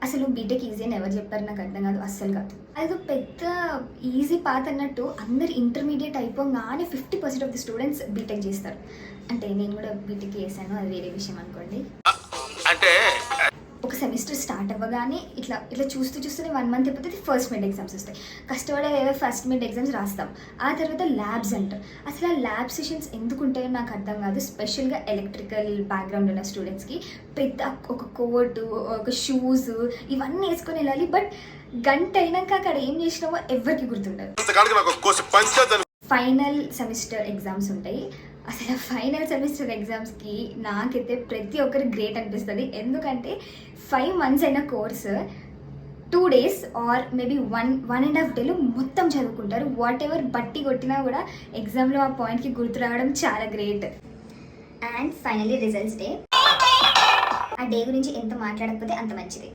అసలు BTech easy అని ఎవరు చెప్పారు నాకు అర్థం కాదు, అస్సలు కాదు. అది పెద్ద ఈజీ పాత్ అన్నట్టు అందరు ఇంటర్మీడియట్ అయిపోగానే 50% ఆఫ్ ది స్టూడెంట్స్ బీటెక్ చేస్తారు. అంటే నేను కూడా బీటెక్ చేశాను, అది వేరే విషయం అనుకోండి. అంటే ఒక సెమిస్టర్ స్టార్ట్ అవ్వగానే ఇట్లా చూస్తూనే 1 మంత్ అయిపోతుంది, ఫస్ట్ మిడ్ ఎగ్జామ్స్ వస్తాయి. కష్టపడే ఫస్ట్ మిడ్ ఎగ్జామ్స్ రాస్తాం, ఆ తర్వాత ల్యాబ్స్ అంటారు. అసలు ఆ ల్యాబ్ సెషన్స్ ఎందుకు ఉంటాయో నాకు అర్థం కాదు. స్పెషల్గా ఎలక్ట్రికల్ బ్యాక్గ్రౌండ్ ఉన్న స్టూడెంట్స్కి పెద్ద ఒక కోటు, ఒక షూస్ ఇవన్నీ వేసుకొని వెళ్ళాలి. బట్ గంట అయినాక అక్కడ ఏం చేసినామో ఎవరికి గుర్తుండదు. ఫైనల్ సెమిస్టర్ ఎగ్జామ్స్ ఉంటాయి. అసలు ఫైనల్ సెమిస్టర్ ఎగ్జామ్స్కి నాకైతే ప్రతి ఒక్కరు గ్రేట్ అనిపిస్తుంది. ఎందుకంటే 5 months అయిన course 2 days or maybe 1.5 days మొత్తం చదువుకుంటారు. వాట్ ఎవర్ బట్టి కొట్టినా కూడా ఎగ్జామ్లో ఆ పాయింట్కి గుర్తు రావడం చాలా great. And finally results day. ఆ డే గురించి ఎంత మాట్లాడకపోతే అంత మంచిది.